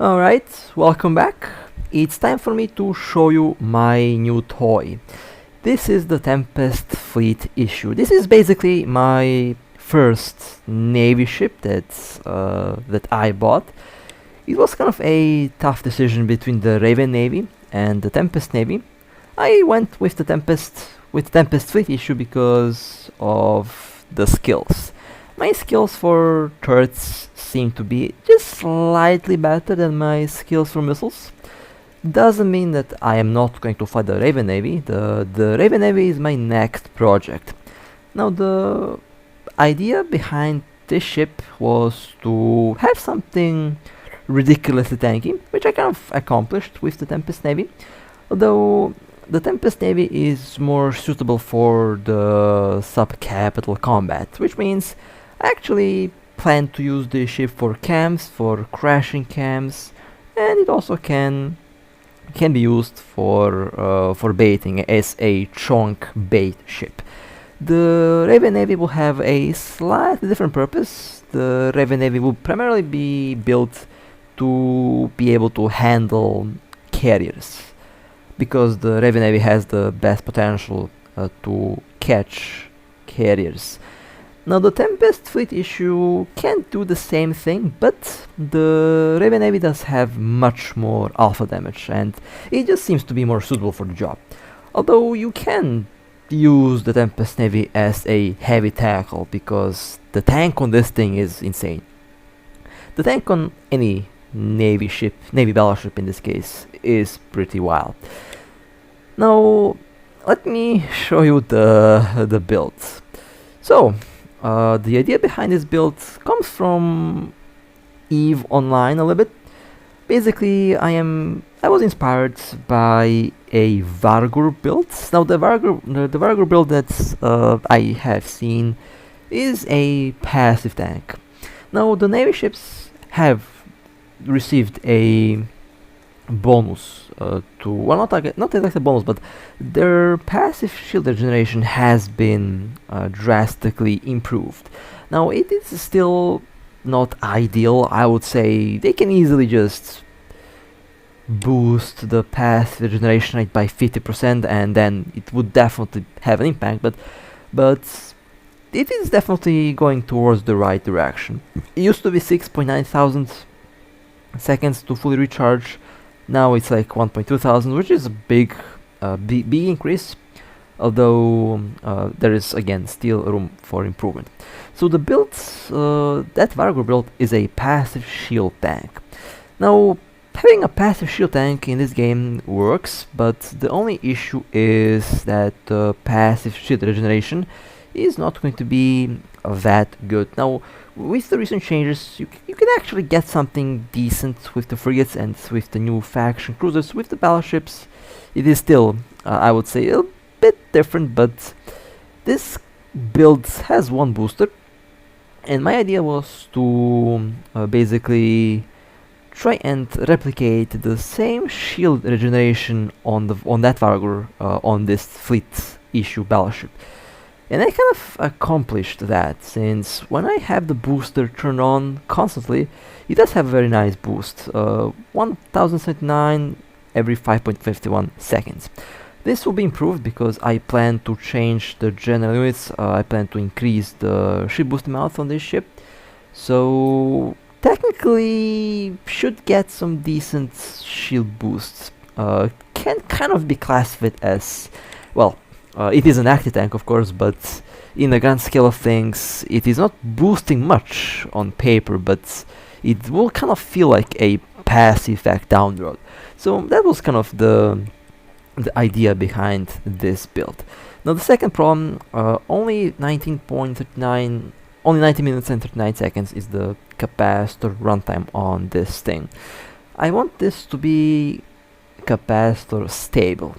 Alright, welcome back. It's time for me to show you my new toy. This is the Tempest Fleet issue. This is basically my first Navy ship that I bought. It was kind of a tough decision between the Raven Navy and the Tempest Navy. I went with the Tempest Fleet issue because of the skills. My skills for turrets seem to be just slightly better than my skills for missiles. Doesn't mean that I am not going to fight the Raven Navy. The Raven Navy is my next project. Now the idea behind this ship was to have something ridiculously tanky, which I kind of accomplished with the Tempest Navy. Although the Tempest Navy is more suitable for the SuperCapital combat, which means I actually plan to use this ship for camps, for crashing camps, and it also can be used for baiting as a chunk bait ship. The Raven Navy will have a slightly different purpose. The Raven Navy will primarily be built to be able to handle carriers, because the Raven Navy has the best potential to catch carriers. Now the Tempest Fleet issue can't do the same thing, but the Raven Navy does have much more alpha damage, and it just seems to be more suitable for the job. Although you can use the Tempest Navy as a heavy tackle, because the tank on this thing is insane. The tank on any Navy battleship in this case, is pretty wild. Now let me show you the build. So the idea behind this build comes from EVE Online a little bit. Basically, I was inspired by a Vargur build. Now the Vargur build that I have seen is a passive tank. Now the Navy ships have received a bonus not exactly a bonus, but their passive shield regeneration has been drastically improved. Now it is still not ideal. I would say they can easily just boost the passive regeneration rate by 50%, and then it would definitely have an impact, but it is definitely going towards the right direction. It used to be 6.9 thousand seconds to fully recharge. Now it's like 1.2 thousand, which is a big increase, although there is again still room for improvement. So the build, that Vargur build, is a passive shield tank. Now having a passive shield tank in this game works, but the only issue is that the passive shield regeneration is not going to be that good. Now with the recent changes, you can actually get something decent with the frigates and with the new faction cruisers. With the battleships, it is still, I would say, a bit different, but this build has one booster, and my idea was to basically try and replicate the same shield regeneration on that Vargur on this fleet issue battleship. And I kind of accomplished that, since when I have the booster turned on constantly, it does have a very nice boost, 1079 every 5.51 seconds. This will be improved because I plan to change the general units. I plan to increase the ship boost amount on this ship, so technically should get some decent shield boosts. Can kind of be classified as, well, it is an active tank, of course, but in the grand scale of things, it is not boosting much on paper, but it will kind of feel like a passive effect down the road. So that was kind of the idea behind this build. Now the second problem, only 19 minutes and 39 seconds is the capacitor runtime on this thing. I want this to be capacitor stable,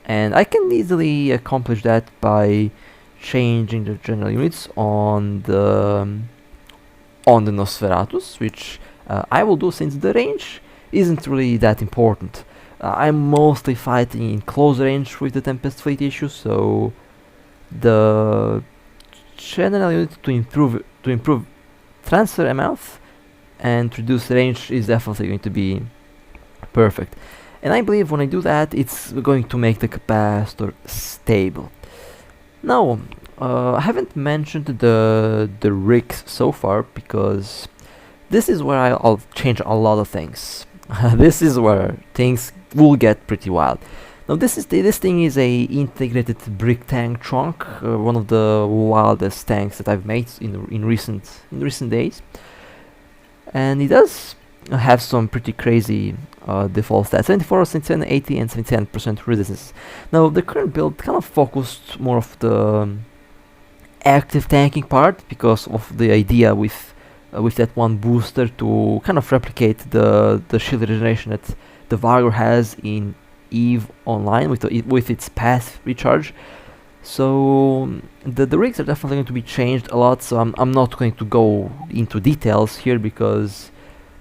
and I can easily accomplish that by changing the general units on the Nosferatus, which I will do since the range isn't really that important. I'm mostly fighting in close range with the Tempest Fleet issue, so the general unit to improve transfer amount and reduced range is definitely going to be perfect. And I believe when I do that, it's going to make the capacitor stable. Now, I haven't mentioned the rigs so far, because this is where I'll change a lot of things. This is where things will get pretty wild. Now this thing is a integrated brick tank trunk, one of the wildest tanks that I've made in recent days, and it does have some pretty crazy default stats: 74, 77, 80, and 77% resistance. Now the current build kind of focused more of the active tanking part, because of the idea with that one booster to kind of replicate the shield regeneration that the Vargor has in EVE Online with its passive recharge. So the rigs are definitely going to be changed a lot, so I'm not going to go into details here, because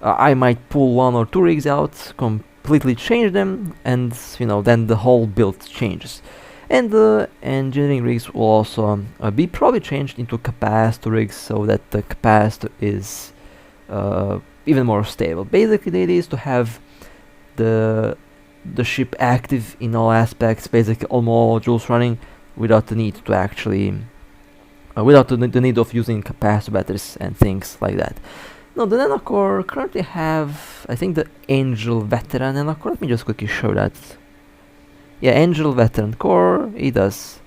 I might pull 1 or 2 rigs out, completely change them, and then the whole build changes. And the engineering rigs will also be probably changed into capacitor rigs, so that the capacitor is even more stable. Basically, the idea is to have the ship active in all aspects, basically all modules running, without the need to actually without the need of using capacitor batteries and things like that. Now the nanocore currently have, I think, the Angel Veteran nanocore. Let me just quickly show that. Yeah, Angel Veteran core, it does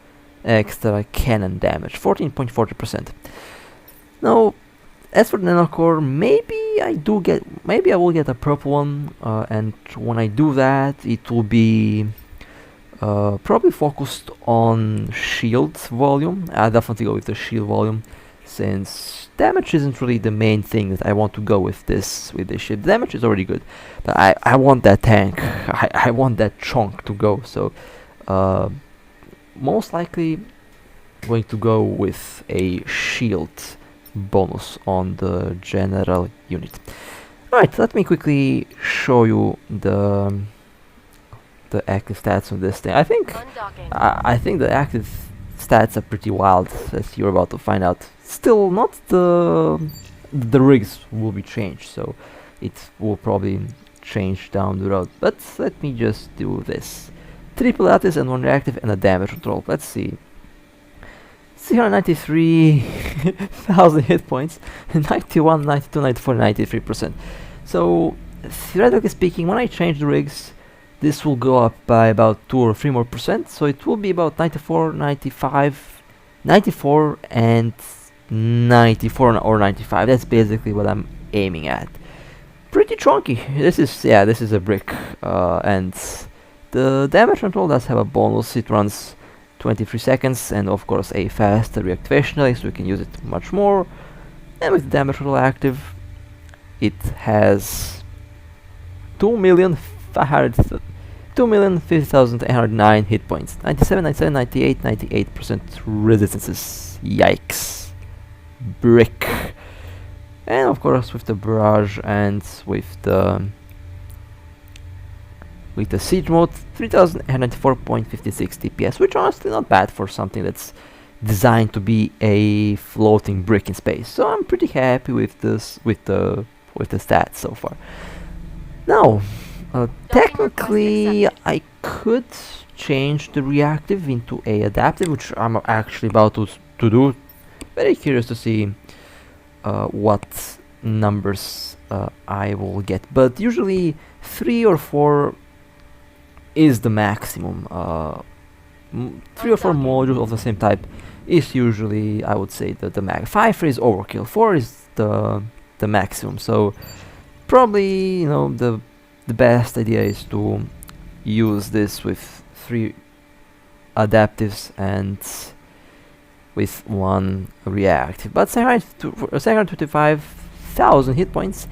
extra cannon damage, 14.40%. Now, as for the nanocore, maybe I will get a purple one, and when I do that, it will be probably focused on shield volume. I'll definitely go with the shield volume, since damage isn't really the main thing that I want to go with this ship. Damage is already good, but I want that tank. I want that chunk to go. So most likely going to go with a shield bonus on the general unit. Alright, let me quickly show you the active stats on this thing. I think the active stats are pretty wild, as you're about to find out. Still, not the rigs will be changed, so it will probably change down the road. But let me just do this: triple lattice and 1 reactive and a damage control. Let's see. 393,000 hit points, 91, 92, 94, 93%. So theoretically speaking, when I change the rigs, this will go up by about 2 or 3 more percent. So it will be about 94, 95, 94, and 94 or 95. That's basically what I'm aiming at. Pretty chunky. This is a brick, and the damage control does have a bonus. It runs 23 seconds, and of course a faster reactivation delay, so we can use it much more. And with the damage control active, it has 2,050,809 hit points, 97, 97, 98, 98% resistances. Yikes. Brick. And of course with the barrage and with the siege mode, 3,894.56 DPS, which honestly not bad for something that's designed to be a floating brick in space. So I'm pretty happy with this, with the stats so far. Now, technically, I could change the reactive into a adaptive, which I'm actually about to do. Very curious to see what numbers I will get, but usually 3 or 4 is the maximum. 3 or 4 modules of the same type is usually, I would say, the max. 5 is overkill, 4 is the maximum. So probably, the best idea is to use this with 3 adaptives and with 1 reactive. But 725,000 hit points,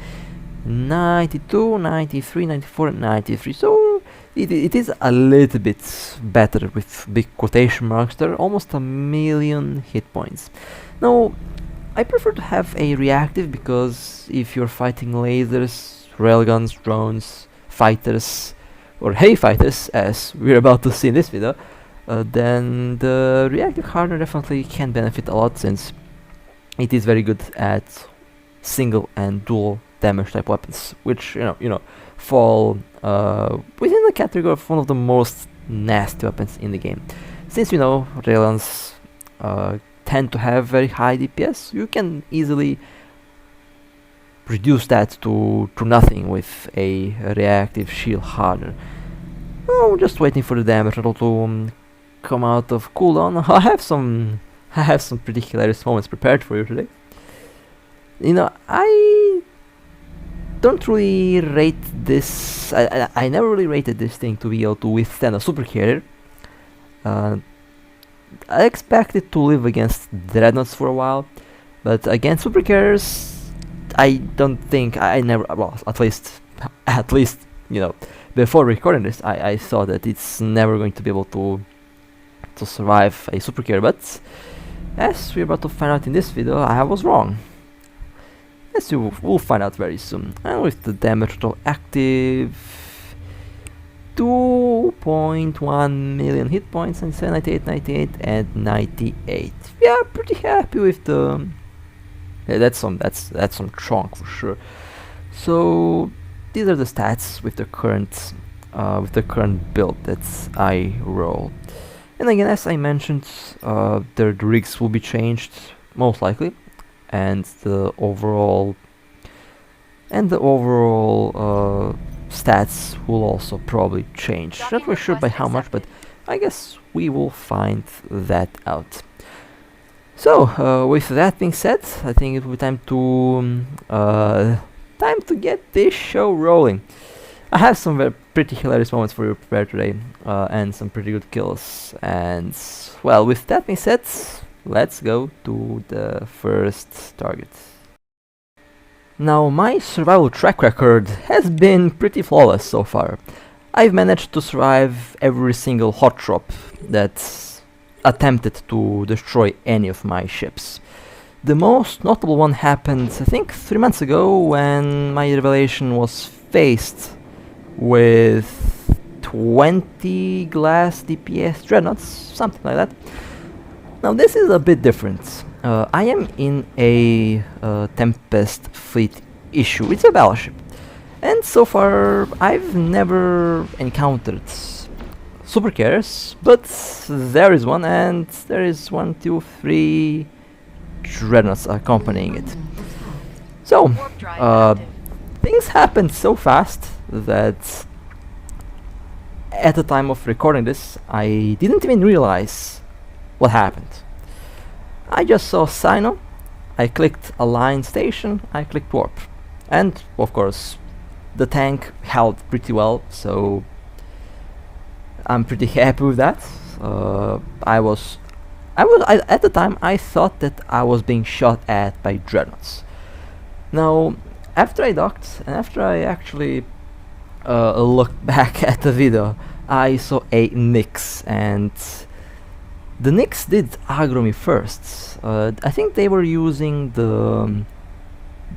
92, 93, 94, 93. So it is a little bit better with big quotation marks there, almost 1,000,000 hit points. Now, I prefer to have a reactive, because if you're fighting lasers, railguns, drones, fighters, or hay fighters, as we're about to see in this video, then the reactive hardener definitely can benefit a lot, since it is very good at single and dual damage type weapons, which fall within the category of one of the most nasty weapons in the game. Since Raylans tend to have very high DPS, you can easily reduce that to nothing with a reactive shield hardener. Oh, just waiting for the damage roll to come out of cooldown. I have some pretty hilarious moments prepared for you today. I don't really rate this. I never really rated this thing to be able to withstand a super carrier. I expect it to live against dreadnoughts for a while, but against super carriers, I don't think I never. Well, at least before recording this, I thought that it's never going to be able to survive a super carrier. But as we're about to find out in this video, I was wrong. As you will find out very soon. And with the damage total active, 2.1 million hit points, and 98, 98, and 98. Yeah, pretty happy with the. Yeah, that's some chunk for sure. So these are the stats with the current build that I roll. And again, as I mentioned, the rigs will be changed most likely, and the overall stats will also probably change. Not really sure by how much, but I guess we will find that out. So with that being said, I think it will be time to get this show rolling. I have some pretty hilarious moments for you prepared today, and some pretty good kills. And well, with that being said, let's go to the first target. Now, my survival track record has been pretty flawless so far. I've managed to survive every single Hotdrop that's attempted to destroy any of my ships. The most notable one happened, I think, 3 months ago, when my revelation was faced with 20 glass DPS dreadnoughts, something like that. Now this is a bit different. I am in a Tempest fleet issue. It's a battleship, and so far I've never encountered super carriers, but there is one, and there is 1, 2, 3 dreadnoughts accompanying it. So things happened so fast that at the time of recording this, I didn't even realize what happened. I just saw Sino, I clicked Align Station, I clicked Warp, and of course the tank held pretty well, so I'm pretty happy with that. At the time I thought that I was being shot at by dreadnoughts. Now, after I docked and after I actually looked back at the video, I saw a Nyx, and the Nyx did aggro me first. I think they were using the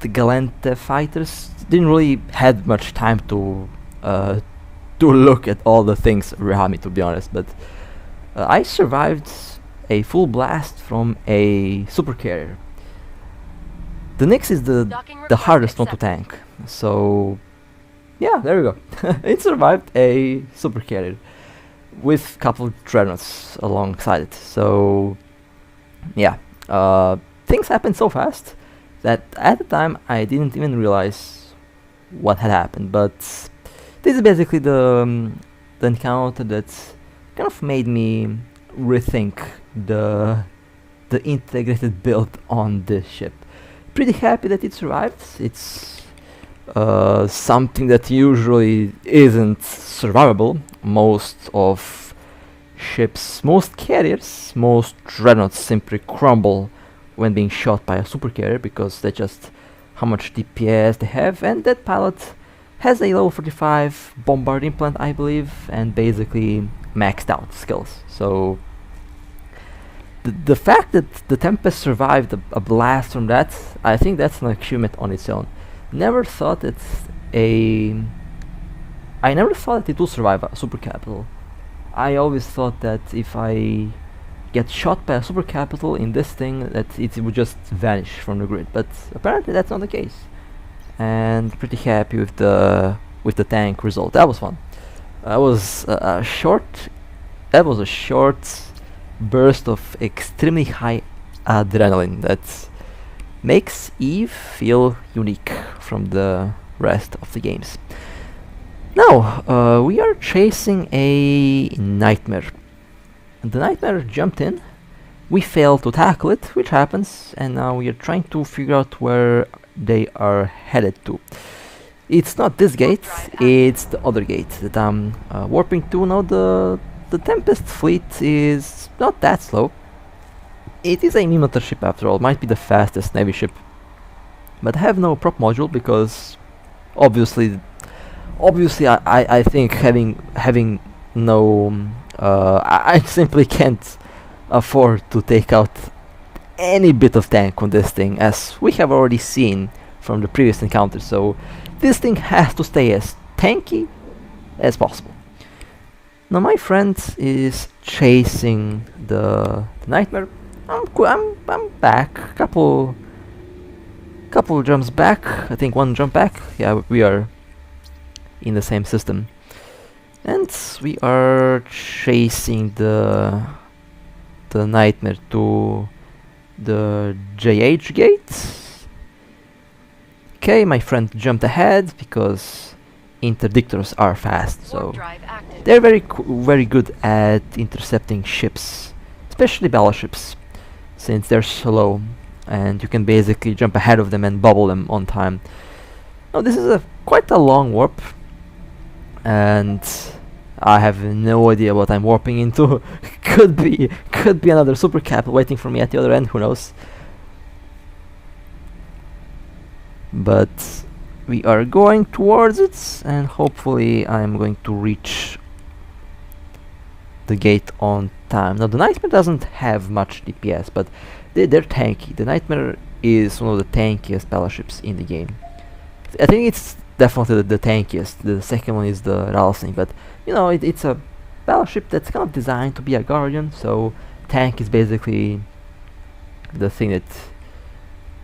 Galente fighters. Didn't really had much time to look at all the things around me, to be honest. But I survived a full blast from a super carrier. The Nyx is the hardest one to tank. So yeah, there we go. It survived a super carrier with a couple of dreadnoughts alongside it. So yeah, things happened so fast that at the time I didn't even realize what had happened. But this is basically the encounter that kind of made me rethink the integrated build on this ship. Pretty happy that it survived. It's something that usually isn't survivable. Most of ships, most carriers, most dreadnoughts simply crumble when being shot by a super carrier, because that's just how much DPS they have, and that pilot has a level 45 bombard implant, I believe, and basically maxed out skills. So the fact that the Tempest survived a blast from that, I think that's an achievement on its own. I never thought that it will survive a SuperCapital. I always thought that if I get shot by a SuperCapital in this thing, that it would just vanish from the grid, but apparently that's not the case. and pretty happy with the tank result. That was fun. That was a short burst of extremely high adrenaline that makes Eve feel unique from the rest of the games. Now, we are chasing a nightmare. The nightmare jumped in, we failed to tackle it, which happens, and now we are trying to figure out where they are headed to. It's not this gate, it's the other gate that I'm warping to. Now the Tempest fleet is not that slow. It is a Minotaur ship after all, might be the fastest Navy ship. But I have no prop module because obviously I think having no I simply can't afford to take out any bit of tank on this thing, as we have already seen from the previous encounter, so this thing has to stay as tanky as possible. Now my friend is chasing the nightmare. I'm back, couple jumps back, I think one jump back. Yeah, we are in the same system, and we are chasing the nightmare to the JH gate. Okay, my friend jumped ahead because interdictors are fast, so they're very good at intercepting ships, especially battleships, since they're slow and you can basically jump ahead of them and bubble them on time. Now this is quite a long warp, and I have no idea what I'm warping into. could be another SuperCapital waiting for me at the other end, who knows. But we are going towards it, and hopefully I'm going to reach the gate on time. Now the Nightmare doesn't have much DPS, but they're tanky. The Nightmare is one of the tankiest battleships in the game. I think it's definitely the tankiest. The second one is the Ralsing, but you know, it's a battleship that's kind of designed to be a guardian, so tank is basically the thing that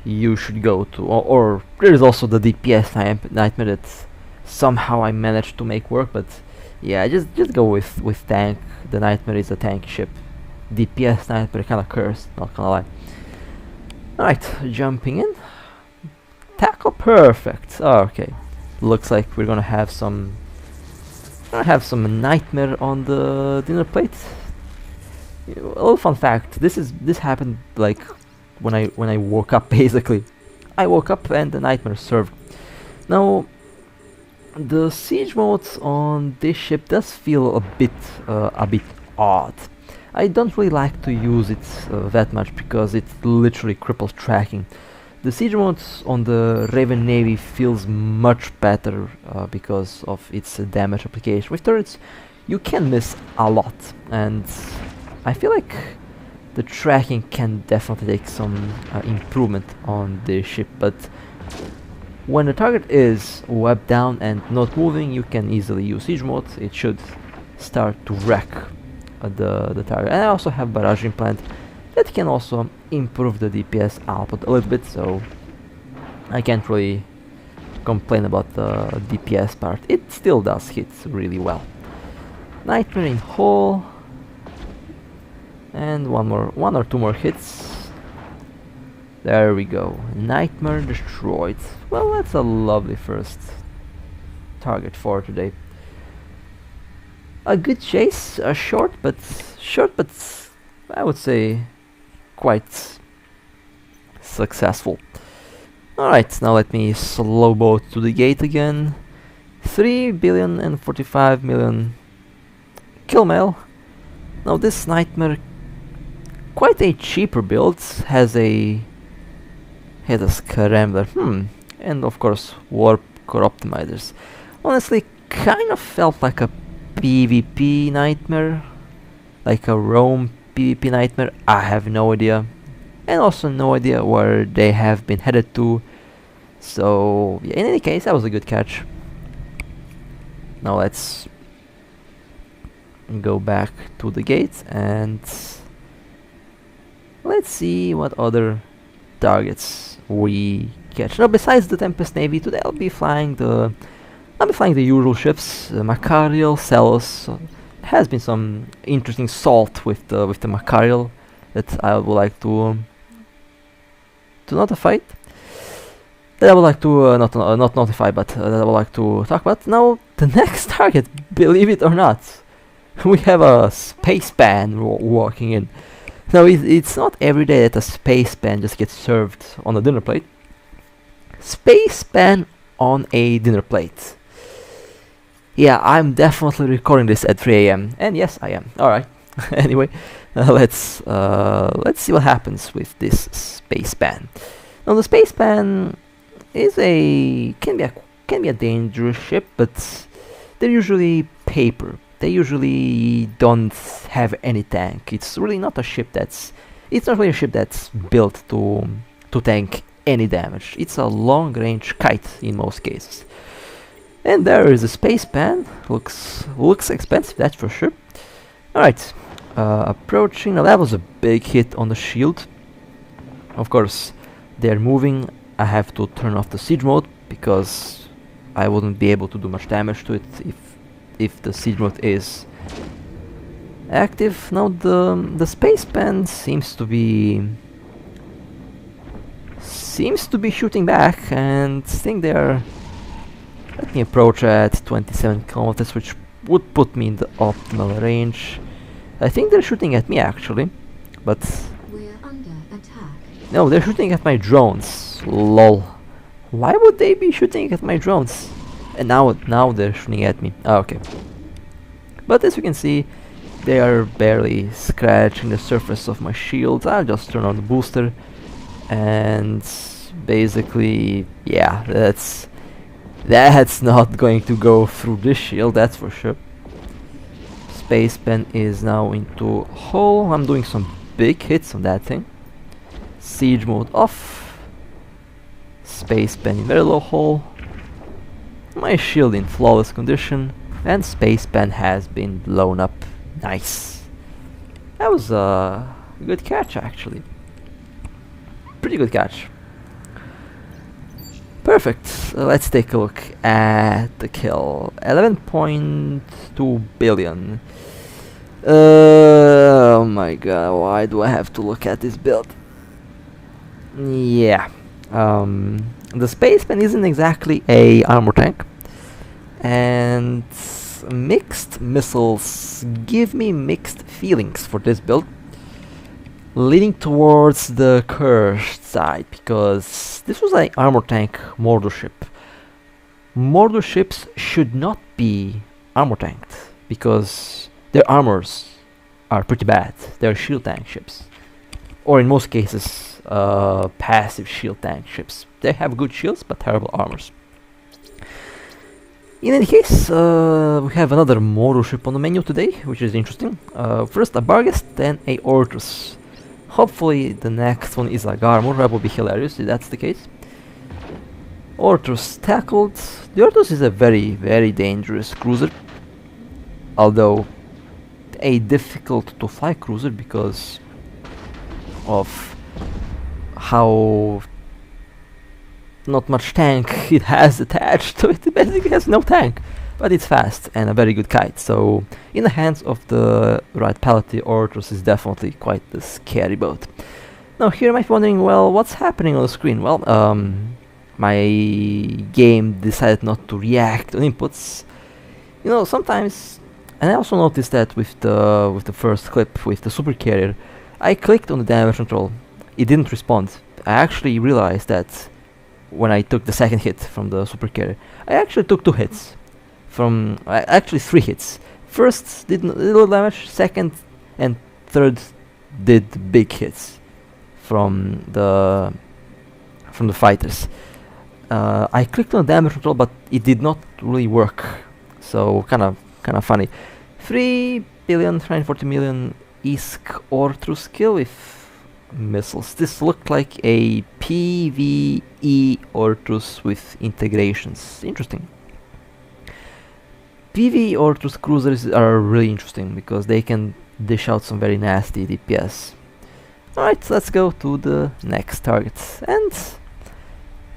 you should go to. Or there is also the DPS Nightmare that somehow I managed to make work, but yeah, just go with tank. The Nightmare is a tank ship. DPS Nightmare kinda cursed, not gonna lie. Alright, jumping in. Tackle perfect. Oh, okay. Looks like we're gonna have some Nightmare on the dinner plate. A little fun fact: this happened like when I woke up. Basically, I woke up and the Nightmare served. Now, the siege mode on this ship does feel a bit odd. I don't really like to use it that much because it literally cripples tracking. The siege mode on the Raven Navy feels much better because of its damage application. With turrets, you can miss a lot, and I feel like the tracking can definitely take some improvement on the ship, but when the target is webbed down and not moving, you can easily use siege mode. It should start to wreck the target. And I also have barrage implant that can also improve the DPS output a little bit, so I can't really complain about the DPS part. It still does hit really well. Nightmare in hull, and one or two more hits. There we go. Nightmare destroyed. Well, that's a lovely first target for today. A good chase, a short but I would say quite successful. Alright, now let me slow boat to the gate again. 3,045,000,000 kill mail. Now this Nightmare, quite a cheaper build, has a scrambler, and of course warp core optimizers. Honestly, kind of felt like a PvP Nightmare, like a roam PvP Nightmare. I have no idea, and also no idea where they have been headed to. So yeah, in any case, that was a good catch. Now let's go back to the gate and let's see what other targets we catch. Now, besides the Tempest Navy, today I'll be flying the usual ships, Macarial, Celos. There has been some interesting salt with the Macarial that I would like to notify. That I would like to not notify, but that I would like to talk about. Now, the next target, believe it or not, we have a spaceman walking in. Now, it's not every day that a spaceman just gets served on a dinner plate. Spaceman on a dinner plate. Yeah, I'm definitely recording this at 3 AM, and yes, I am. All right. Anyway, let's see what happens with this spaceman. Now, the spaceman is can be a dangerous ship, but they're usually paper. They usually don't have any tank. It's really not a ship it's not really a ship that's built to tank any damage. It's a long-range kite in most cases. And there is a spaceman. Looks expensive, that's for sure. Alright, approaching. Now that was a big hit on the shield. Of course, they're moving. I have to turn off the siege mode because I wouldn't be able to do much damage to it if the siege mode is active. Now the spaceman seems to be shooting back, and I think they're. Let me approach at 27 kilometers, which would put me in the optimal range. I think they're shooting at me actually, but we're under attack. No, they're shooting at my drones. Lol. Why would they be shooting at my drones? And now they're shooting at me. Oh, okay. But as you can see, they are barely scratching the surface of my shield. I'll just turn on the booster, and basically, yeah, that's not going to go through this shield, that's for sure. Spaceman is now into hull. I'm doing some big hits on that thing. Siege mode off. Spaceman in very low hull. My shield in flawless condition, and Spaceman has been blown up. Nice. That was a good catch, actually. Pretty good catch. Perfect. Let's take a look at the kill. 11.2 billion. Oh my god, why do I have to look at this build? Yeah. The Spaceman isn't exactly a armor tank, and mixed missiles give me mixed feelings for this build, leaning towards the cursed side, because this was an armor tank Mordor ship. Mordor ships should not be armor tanked because their armors are pretty bad. They're shield tank ships, or in most cases passive shield tank ships. They have good shields but terrible armors. In any case, we have another Mordor ship on the menu today, which is interesting. First a Barghest, then a Ortrus. Hopefully the next one is a Garmur. That would be hilarious if that's the case. Ortrus tackled. The Ortrus is a very, very dangerous cruiser, although a difficult to fly cruiser because of how not much tank it has attached to it. It basically has no tank, but it's fast and a very good kite. So in the hands of the right palette, the Ortrus is definitely quite the scary boat. Now here you might be wondering, well, what's happening on the screen? Well, my game decided not to react on inputs. You know, sometimes, and I also noticed that with the first clip with the super carrier, I clicked on the damage control. It didn't respond. I actually realized that when I took the second hit from the super carrier, I actually took 2 hits. Actually 3 hits. First did little damage, second and third did big hits from the fighters. I clicked on damage control, but it did not really work. So kind of funny. 3,340 million ISK Ortrus kill with missiles. This looked like a PvE Ortrus with integrations. Interesting. PvE Ortrus cruisers are really interesting because they can dish out some very nasty DPS. Alright, let's go to the next target. And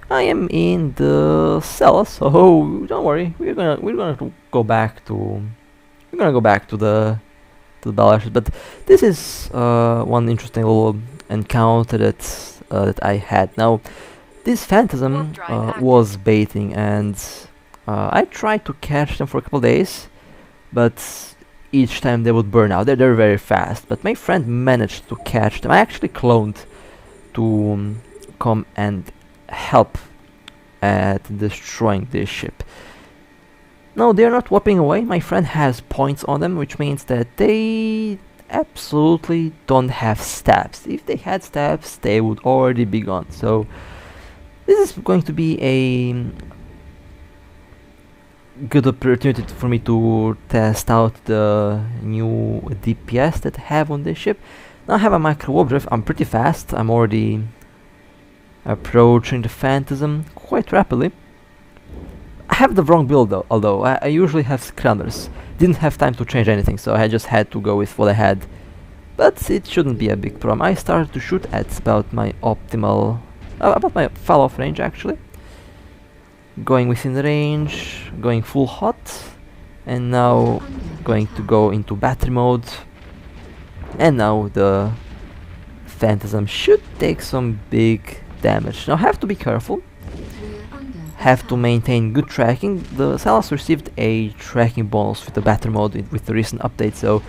I am in the cell, so don't worry. We're gonna go back to the Battleship. But this is one interesting little encounter that I had. Now, this phantasm was baiting, and I tried to catch them for a couple days, but each time they would burn out. They're very fast, but my friend managed to catch them. I actually cloned to come and help at destroying this ship. No, they're not whopping away. My friend has points on them, which means that they absolutely don't have stabs. If they had stabs, they would already be gone. So this is going to be a good opportunity for me to test out the new DPS that I have on this ship. Now I have a micro warp drift. I'm pretty fast. I'm already approaching the phantasm quite rapidly. I have the wrong build though, although I usually have scrunners. Didn't have time to change anything, so I just had to go with what I had. But it shouldn't be a big problem. I started to shoot at about my optimal, about my fall-off range actually. Going within the range, going full hot, and now going to go into battery mode. And now the phantasm should take some big damage. Now I have to be careful. Have to maintain good tracking. The Salas received a tracking bonus with the battle mode with the recent update, so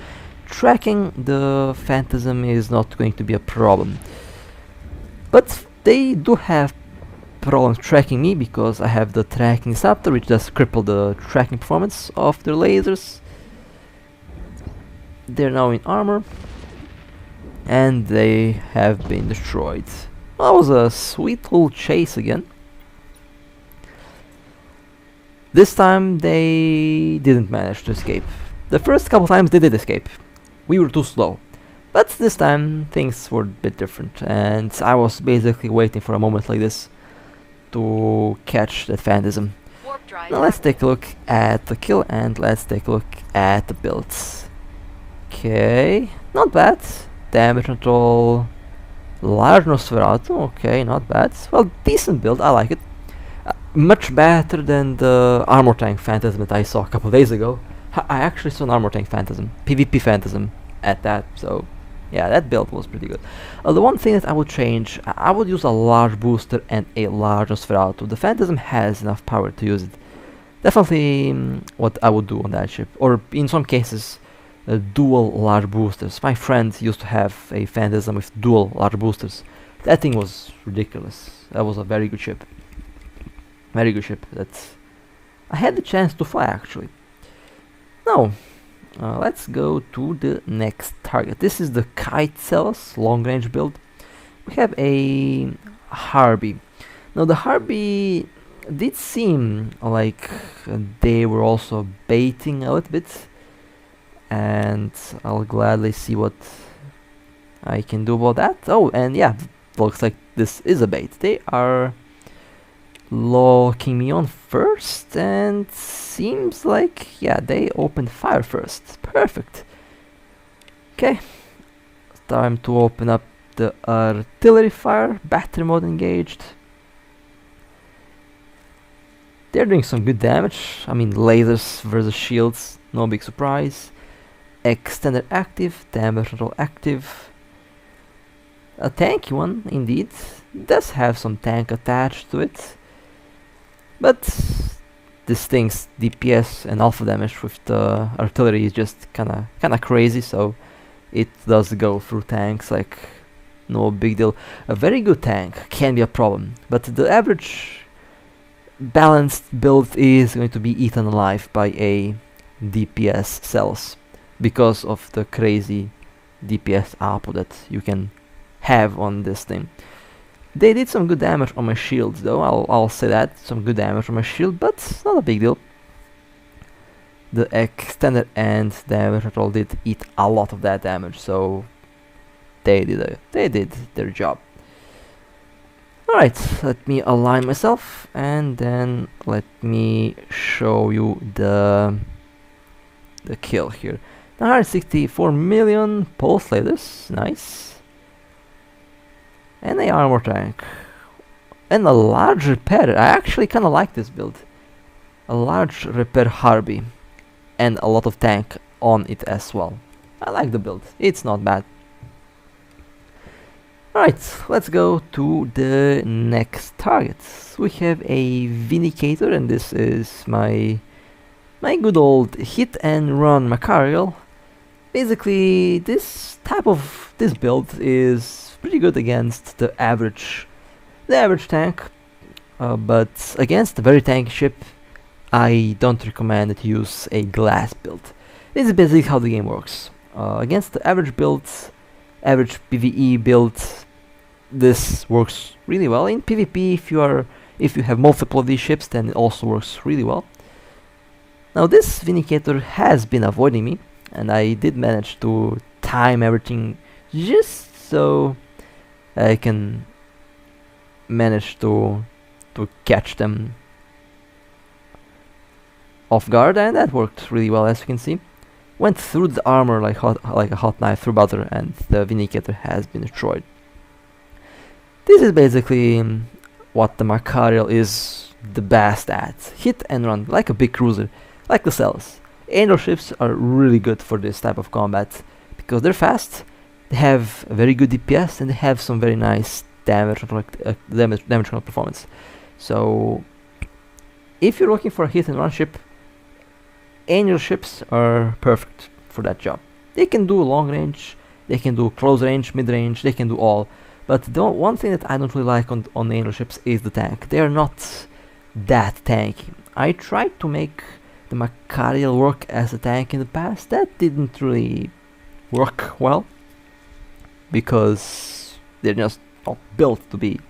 tracking the phantasm is not going to be a problem. But they do have problems tracking me because I have the tracking scepter, which does cripple the tracking performance of their lasers. They're now in armor, and they have been destroyed. That was a sweet little chase again. This time they didn't manage to escape. The first couple times they did escape. We were too slow. But this time things were a bit different, and I was basically waiting for a moment like this to catch that phantasm. Now let's take a look at the kill, and let's take a look at the builds. Okay, not bad. Damage control, large Nosferatu, okay, not bad. Well, decent build, I like it. Much better than the armor tank phantasm that I saw a couple days ago. I actually saw an armor tank phantasm, PvP phantasm at that, so yeah, that build was pretty good. The one thing that I would change, I would use a large booster and a large Nosferatu. The phantasm has enough power to use it. Definitely what I would do on that ship, or in some cases dual large boosters. My friend used to have a phantasm with dual large boosters. That thing was ridiculous. That was a very good ship. Very good ship that I had the chance to fly actually. Now, let's go to the next target. This is the Kite Cells long range build. We have a Harpy. Now the Harpy did seem like they were also baiting a little bit, and I'll gladly see what I can do about that. Oh, and yeah, looks like this is a bait. They are locking me on first, and seems like, yeah, they opened fire first. Perfect. Okay, time to open up the artillery fire. Battery mode engaged. They're doing some good damage. I mean, lasers versus shields, no big surprise. Extender active, damage control active. A tanky one, indeed. Does have some tank attached to it. But this thing's DPS and alpha damage with the artillery is just kinda crazy, so it does go through tanks like no big deal. A very good tank can be a problem, but the average balanced build is going to be eaten alive by a DPS cells because of the crazy DPS output that you can have on this thing. They did some good damage on my shields though, I'll say that, some good damage on my shield, but not a big deal. The extended and damage control did eat a lot of that damage, so they did their job. Alright, let me align myself, and then let me show you the kill here. 164 million pulse lasers, nice. And a armor tank. And a large repair. I actually kind of like this build. A large repair Harby and a lot of tank on it as well. I like the build. It's not bad. Alright, let's go to the next target. We have a Vindicator, and this is my good old hit and run Macarial. Basically, this build is pretty good against the average tank, but against a very tanky ship, I don't recommend to use a glass build. This is basically how the game works. Against the average PvE build, this works really well. In PvP, if you have multiple of these ships, then it also works really well. Now this Vindicator has been avoiding me, and I did manage to time everything just so I can manage to catch them off guard, and that worked really well, as you can see. Went through the armor like a hot knife through butter, and the Vindicator has been destroyed. This is basically what the Macarial is the best at. Hit and run, like a big cruiser, like the Cells. Angel ships are really good for this type of combat, because they're fast, they have a very good DPS, and they have some very nice damage control performance. So, if you're looking for a hit and run ship, Angel ships are perfect for that job. They can do long range, they can do close range, mid range, they can do all. But the one thing that I don't really like on Angel ships is the tank. They are not that tanky. I tried to make the Macarial work as a tank in the past. That didn't really work well, because they're just not built to be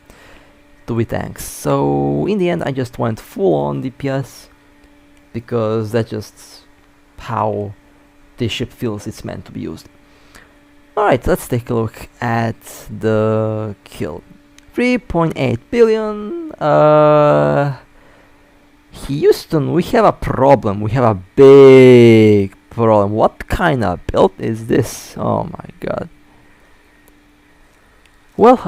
tanks. So in the end, I just went full on DPS, because that's just how this ship feels it's meant to be used. Alright, let's take a look at the kill. 3.8 billion. Houston, we have a problem. We have a big problem. What kind of build is this? Oh my god. Well,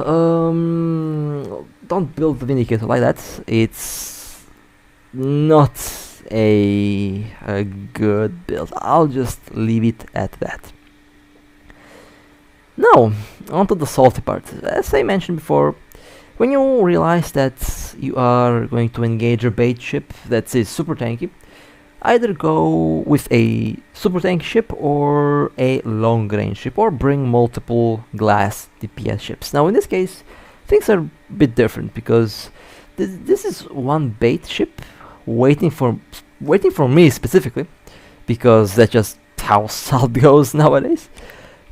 don't build the Vindicator like that. It's not a good build. I'll just leave it at that. Now, onto the salty part. As I mentioned before, when you realize that you are going to engage a bait ship that is super tanky, either go with a super tanky ship or a long range ship, or bring multiple glass DPS ships. Now in this case, things are a bit different, because this is one bait ship waiting for me specifically, because that's just how salt goes nowadays.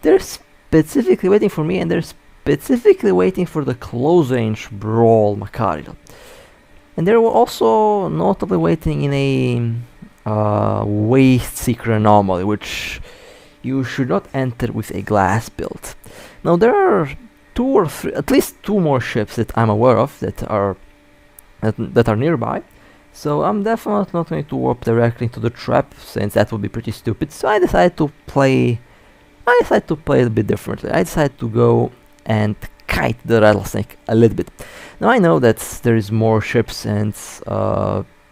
They're specifically waiting for me, and they're specifically waiting for the close range brawl Macarial. And they're also notably waiting in a waste seeker anomaly, which you should not enter with a glass build. Now there are at least two more ships that I'm aware of that are nearby. So I'm definitely not going to warp directly into the trap, since that would be pretty stupid. So I decided to play a bit differently. I decided to go and kite the rattlesnake a little bit. Now I know that there is more ships, and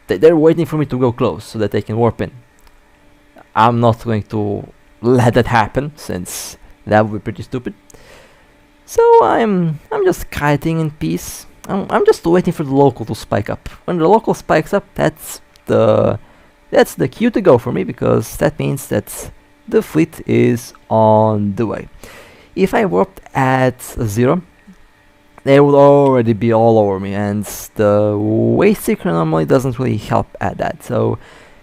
they're waiting for me to go close so that they can warp in. I'm not going to let that happen, since that would be pretty stupid. So I'm just kiting in peace. I'm just waiting for the local to spike up. When the local spikes up, that's the cue to go for me, because that means that the fleet is on the way. If I warped at 0, they would already be all over me, and the waste seeker anomaly doesn't really help at that. So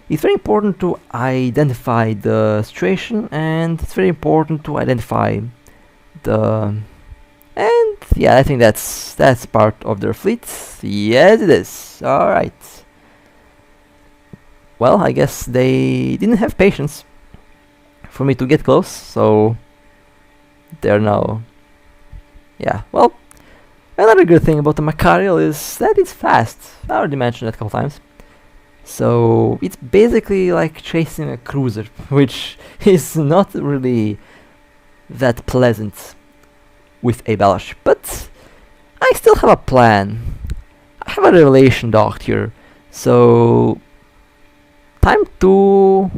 it's very important to identify the situation, and it's very important to identify and yeah, I think that's part of their fleet. Yes, it is. Alright. Well, I guess they didn't have patience for me to get close, so they're now... Yeah, well, another good thing about the Macarial is that it's fast. I already mentioned that a couple times. So it's basically like chasing a cruiser, which is not really that pleasant with a Battleship. But I still have a plan. I have a revelation docked here, so time to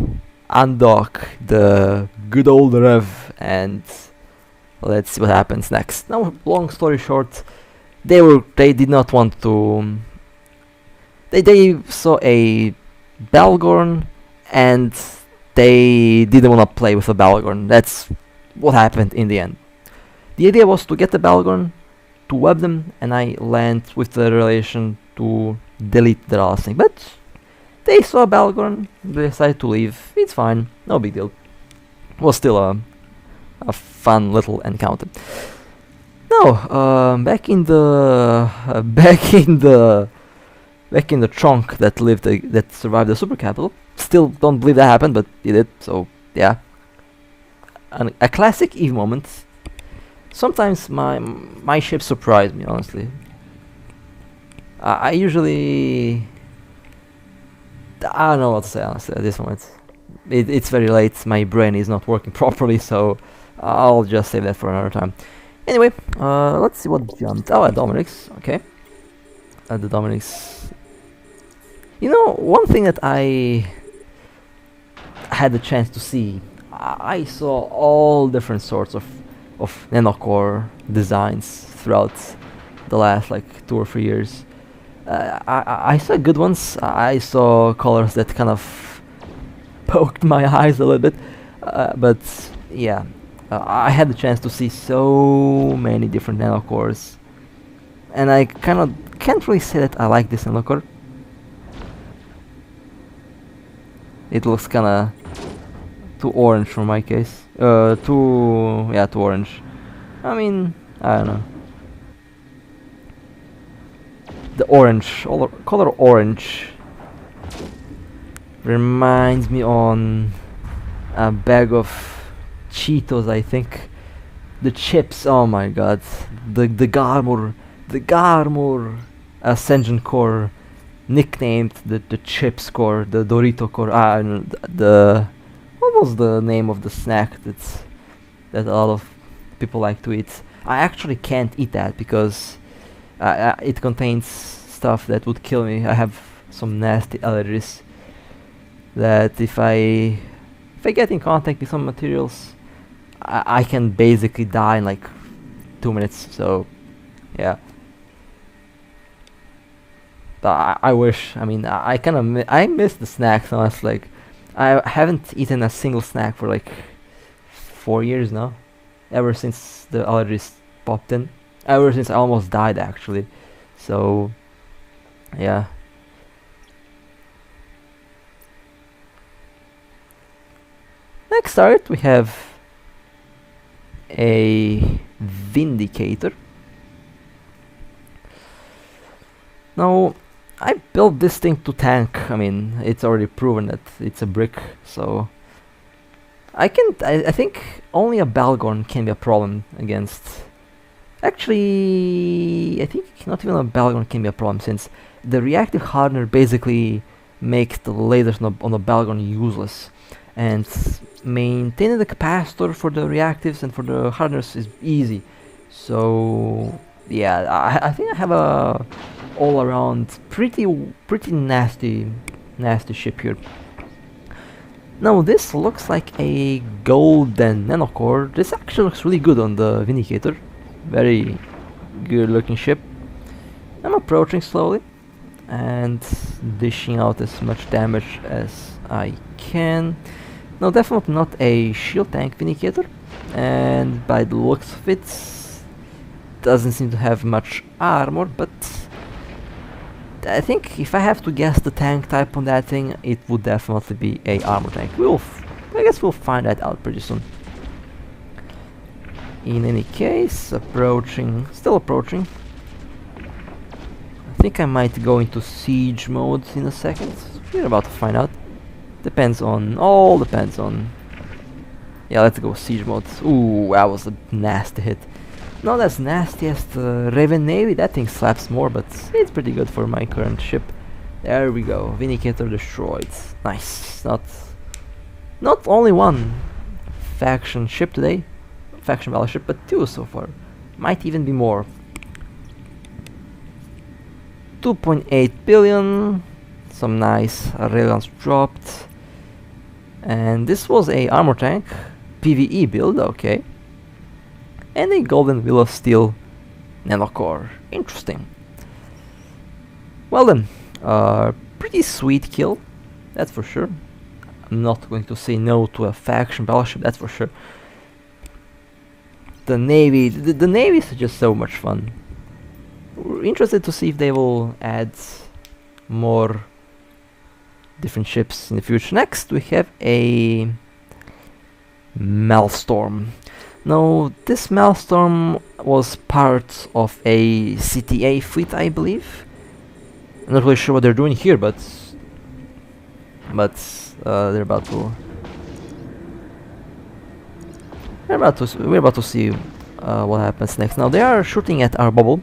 undock the good old Rev and let's see what happens next. Now, long story short, they did not want to. They saw a Balgorn and they didn't want to play with a Balgorn. That's what happened in the end. The idea was to get the Balgorn, to web them, and I land with the relation to delete the last thing. But they saw Balgorn, they decided to leave. It's fine, no big deal. It was still a fun little encounter. Now, back in the trunk that that survived the SuperCapital. Still don't believe that happened, but it did. So yeah, a classic Eve moment. Sometimes my ships surprise me, honestly. I usually I don't know what to say honestly at this moment. It's very late. My brain is not working properly, so I'll just save that for another time. Anyway, let's see what jumped. Oh, at Dominic's. Okay, at the Dominic's. You know, one thing that I had the chance to see, I saw all different sorts of nanocore designs throughout the last like 2 or 3 years. I saw good ones. I saw colors that kind of poked my eyes a little bit, but yeah, I had the chance to see so many different nanocores, and I kind of can't really say that I like this nanocore. It looks kind of too orange for my case. Too orange. I mean, I don't know. The orange, color orange, reminds me on a bag of Cheetos, I think. The chips. Oh my God. The Garmur Ascension core. Nicknamed the chips core, the Dorito core. What was the name of the snack that a lot of people like to eat? I actually can't eat that because it contains stuff that would kill me. I have some nasty allergies that if I get in contact with some materials, I can basically die in like 2 minutes. So yeah. I wish. I mean, I kind of I miss the snacks. Honestly, like I haven't eaten a single snack for like 4 years now, ever since the allergies popped in. Ever since I almost died, actually. So, yeah. Next art we have a Vindicator. Now, I built this thing to tank. I mean, it's already proven that it's a brick, so I think only a Balgorn can be a problem against. Actually, I think not even a Balgorn can be a problem, since the reactive hardener basically makes the lasers on the Balgorn useless, and maintaining the capacitor for the reactives and for the hardeners is easy. So yeah, I think I have a all around pretty nasty ship here. Now this looks like a golden nanocore. This actually looks really good on the Vindicator. Very good looking ship. I'm approaching slowly and dishing out as much damage as I can. No, definitely not a shield tank Vindicator, and by the looks of it, doesn't seem to have much armor, but I think if I have to guess the tank type on that thing, it would definitely be a armor tank. I guess we'll find that out pretty soon. In any case, still approaching. I think I might go into siege mode in a second. We're about to find out. All depends on. Yeah, let's go siege mode. Ooh, that was a nasty hit. Not as nasty as the Raven Navy, that thing slaps more, but it's pretty good for my current ship. There we go, Vindicator destroyed. Nice. Not only one faction ship today, faction battleship, but 2 so far. Might even be more. 2.8 billion. Some nice railguns dropped. And this was a armor tank, PvE build, okay. And a golden wheel of steel nanocore. Interesting. Well then, pretty sweet kill, that's for sure. I'm not going to say no to a faction battleship, that's for sure. The navy, the navy is just so much fun. We're interested to see if they will add more different ships in the future. Next we have a Maelstrom. Now this Maelstrom was part of a CTA fleet, I believe. I'm not really sure what they're doing here, but we're about to see what happens next. Now they are shooting at our bubble.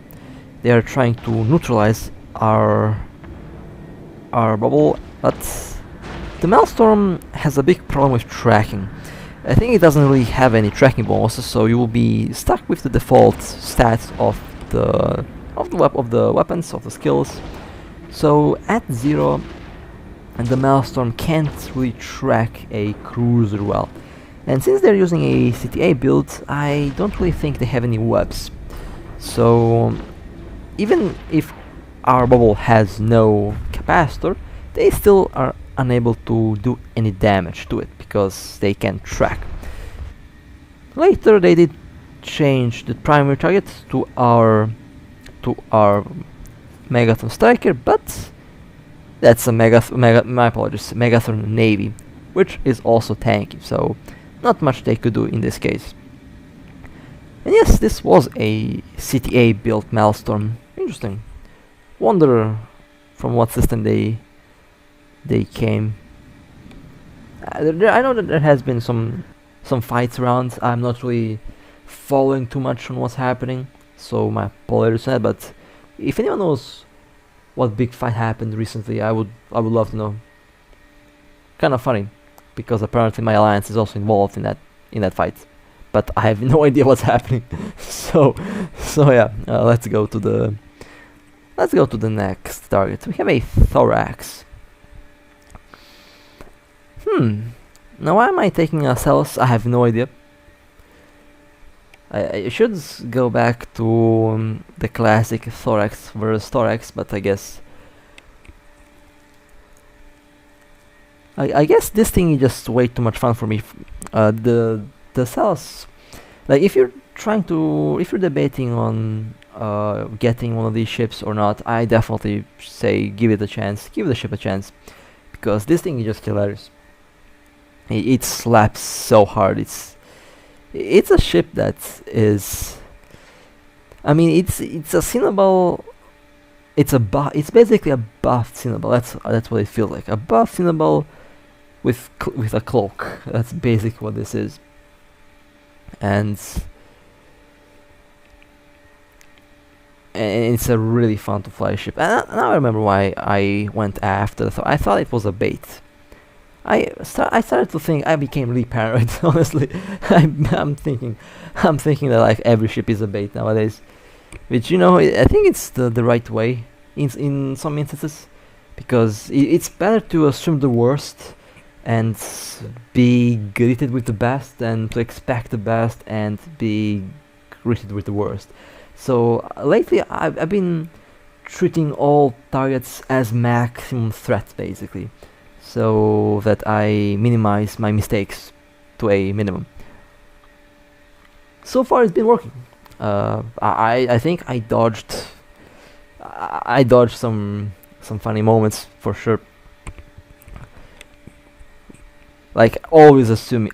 They are trying to neutralize our bubble, but the Maelstrom has a big problem with tracking. I think it doesn't really have any tracking bonuses, so you will be stuck with the default stats of the weapons, of the skills. So at 0, and the Maelstrom can't really track a cruiser well. And since they're using a CTA build, I don't really think they have any webs. So even if our bubble has no capacitor, they still are unable to do any damage to it because they can't track. Later they did change the primary target to our Megathon Striker, but that's a Megathon Navy, which is also tanky, so not much they could do in this case. And yes, this was a CTA built Maelstrom. Interesting. Wonder from what system they came. I know that there has been some fights around. I'm not really following too much on what's happening, so my apologies for that. But if anyone knows what big fight happened recently, I would love to know. Kind of funny, because apparently my alliance is also involved in that fight, but I have no idea what's happening. so yeah, let's go to the next target. We have a thorax. Now why am I taking a Celos? I have no idea. I should go back to the classic thorax versus thorax, but I guess this thing is just way too much fun for me. The Celos, like if you're debating on getting one of these ships or not, I definitely say give it a chance, give the ship a chance, because this thing is just hilarious. It slaps so hard. It's a ship that is, I mean, it's a Cinnabal. It's basically a buffed Cinnabal. That's what it feels like. A buffed Cinnabal with a cloak. That's basically what this is. And it's a really fun to fly ship. And now I remember why I went after the I thought it was a bait. I started to think. I became really paranoid. Honestly, I'm thinking that like every ship is a bait nowadays, which, you know, I think it's the right way in some instances, because it's better to assume the worst and be greeted with the best than to expect the best and be greeted with the worst. So lately I've been treating all targets as maximum threat, basically, so that I minimize my mistakes to a minimum. So far it's been working. I think I dodged some funny moments for sure. Like I'm always assuming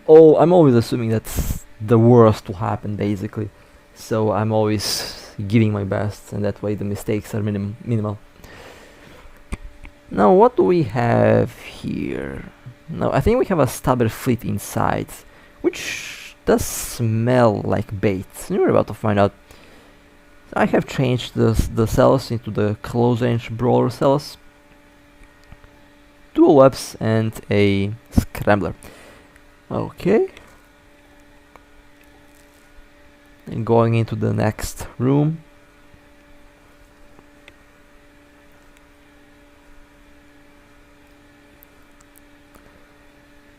that the worst will happen, basically. So I'm always giving my best, and that way the mistakes are minimal. Now what do we have here? Now I think we have a stubborn fleet inside, which does smell like bait. We're about to find out. I have changed the cells into the close range brawler cells, dual webs and a scrambler. Okay. And going into the next room.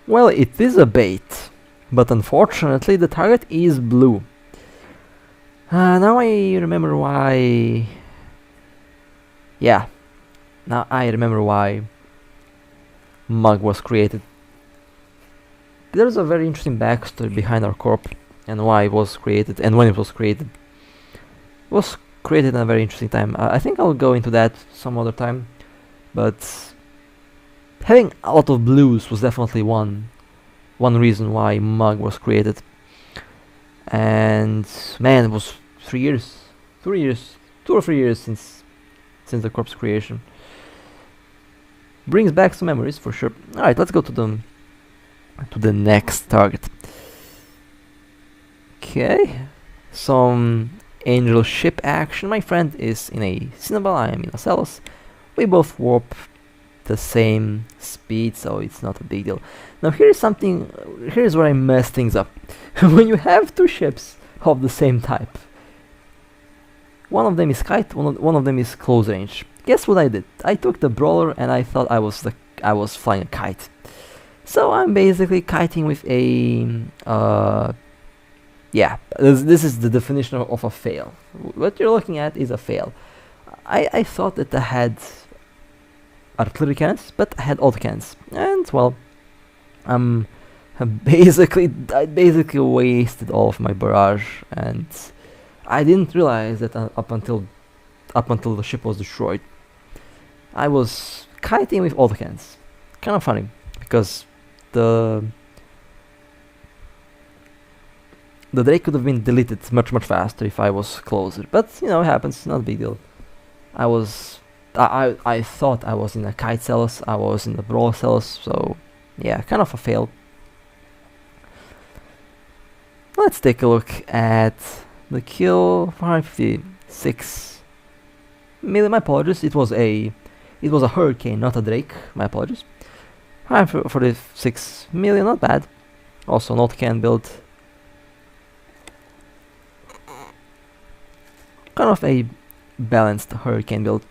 Well, it is a bait, but unfortunately the target is blue. Now I remember why... Yeah, now I remember why Mug was created. There's a very interesting backstory behind our corp and why it was created and when it was created. It was created in a very interesting time. I think I'll go into that some other time, but having a lot of blues was definitely one reason why Mug was created. And man, it was 2 or 3 years since the corpse creation. Brings back some memories for sure. Alright, let's go to the next target. Okay, some angel ship action. My friend is in a Cinnabon, I am in a Celos. We both warp the same speed, so it's not a big deal. Now here's where I mess things up. When you have two ships of the same type, one of them is kite, one of them is close range. Guess what I did? I took the brawler and I thought I was flying a kite. So I'm basically kiting with a yeah, this is the definition of a fail. What you're looking at is a fail. I thought that I had artillery cannons, but I had autocannons, and well, I basically wasted all of my barrage, and I didn't realize that up until the ship was destroyed. I was kiting with autocannons. Kind of funny because the Drake could have been deleted much faster if I was closer, but you know, it happens, not a big deal. I thought I was in a kite Celos, I was in the brawl Celos, so yeah, kind of a fail. Let's take a look at the kill. 456 million. My apologies, it was a hurricane, not a Drake. My apologies. 546 million, not bad. Also, not can build. Kind of a balanced hurricane build.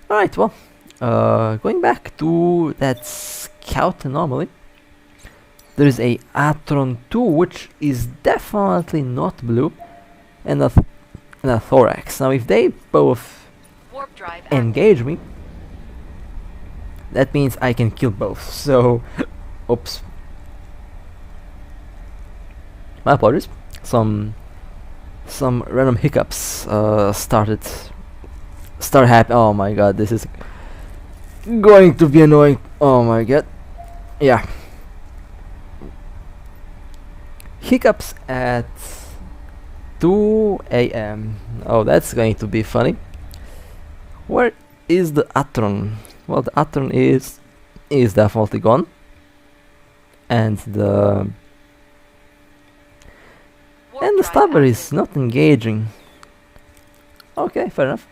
Alright, well, going back to that scout anomaly, there is a Atron 2, which is definitely not blue, and a Thorax. Now, if they both engage me, that means I can kill both. So, oops. My apologies. Some random hiccups started happening. Oh my god, this is going to be annoying. Oh my god. Yeah. Hiccups at 2 AM. Oh, that's going to be funny. Where is the Atron? Well, the Atron is definitely gone. And the Stabber is not engaging. Okay, fair enough.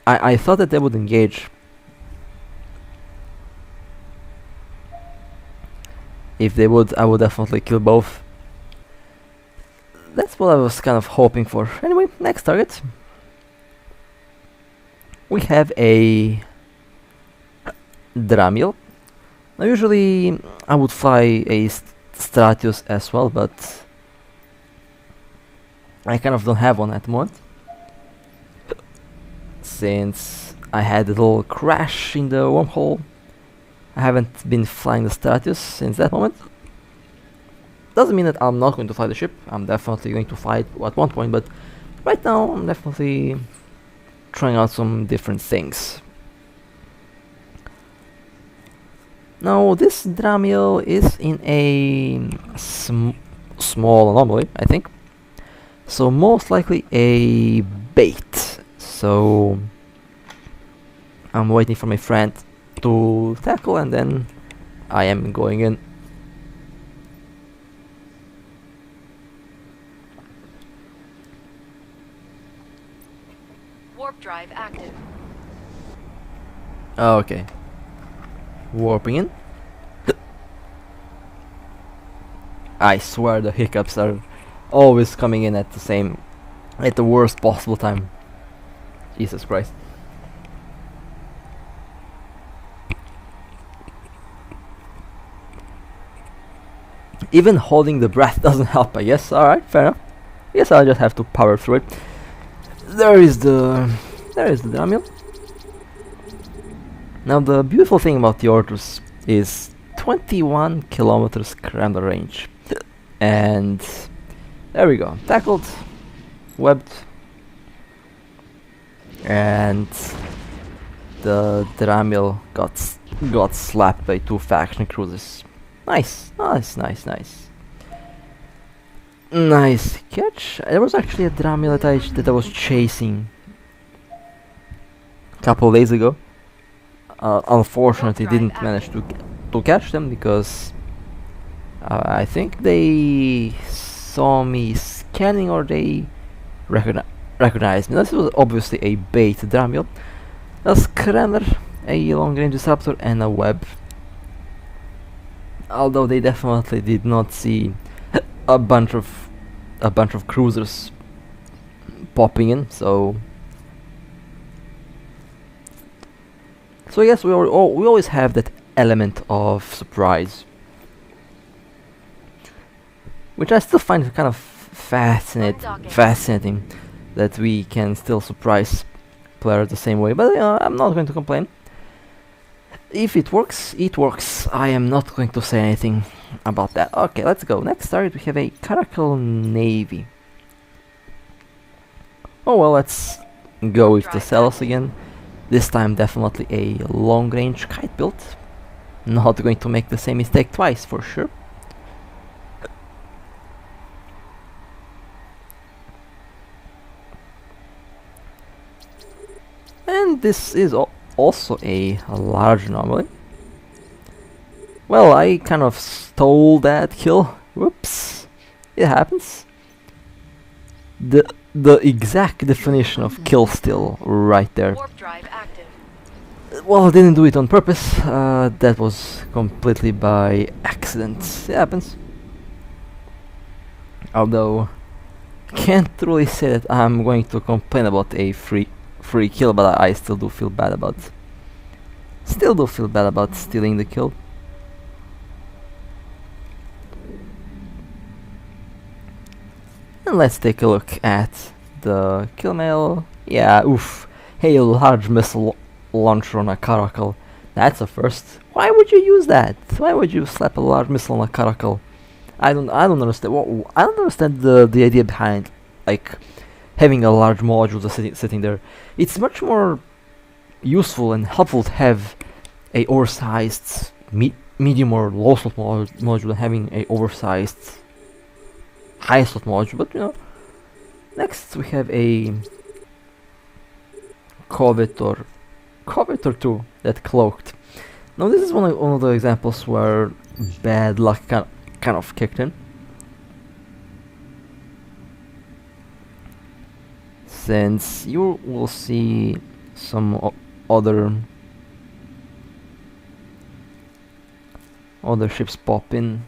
I thought that they would engage. If they would, I would definitely kill both. That's what I was kind of hoping for. Anyway, next target. We have a Dramiel. Now usually I would fly a Stratius as well, but I kind of don't have one at the moment, since I had a little crash in the wormhole. I haven't been flying the Stratius since that moment. Doesn't mean that I'm not going to fly the ship. I'm definitely going to fly it at one point, but right now I'm definitely trying out some different things. Now this Dramiel is in a small anomaly, I think. So most likely a bait. So I'm waiting for my friend to tackle, and then I am going in. Warp drive active. Okay. Warping in. I swear the hiccups are always coming in at the worst possible time. Jesus Christ. Even holding the breath doesn't help, I guess. Alright, fair enough. Yes, I'll just have to power through it. There is the Dramiel. Now the beautiful thing about the Orcus is 21 kilometers scramble range. And there we go. Tackled, webbed, and the Dramiel got slapped by 2 faction cruisers. Nice, nice, nice, nice. Nice catch. There was actually a Dramiel that I was chasing a couple of days ago. Unfortunately, didn't manage to catch them because I think they saw me scanning or they recognized me. This was obviously a bait Dramiel, a scrammer, a long-range disruptor, and a web. Although they definitely did not see a bunch of cruisers popping in, so yes, we always have that element of surprise, which I still find kind of fascinating that we can still surprise players the same way. But I'm not going to complain. If it works, it works. I am not going to say anything about that. Okay, let's go. Next target, we have a Caracal Navy. Oh well, let's go with the cells again. This time definitely a long-range kite build. Not going to make the same mistake twice, for sure. And this is also a large anomaly. Well, I kind of stole that kill. Whoops. It happens. The exact definition of kill steal right there. Warp drive active. Well, I didn't do it on purpose. That was completely by accident. It happens. Although, can't really say that I'm going to complain about a free kill, but I still do feel bad about stealing the kill. And let's take a look at the kill mail. Yeah, oof. Hey, a large missile launcher on a Caracal. That's a first. Why would you use that? Why would you slap a large missile on a Caracal? I don't understand. I don't understand the idea behind like having a large module just sitting there. It's much more useful and helpful to have a oversized medium or low slot module than having a oversized high slot module. But you know, next we have a Covetor 2 that cloaked. Now this is one of the examples where bad luck kind of kicked in. Since you will see some other ships pop in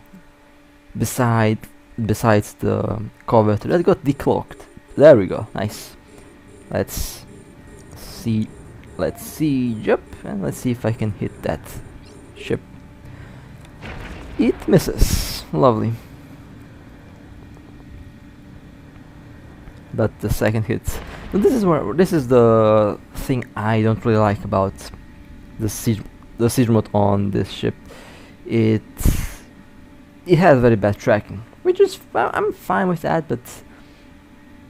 besides the Covetor that got decloaked. There we go, nice. Let's siege up and let's see if I can hit that ship. It misses. Lovely. But the second hit. Now this is the thing I don't really like about the siege mode on this ship. It has very bad tracking, which is I'm fine with that, but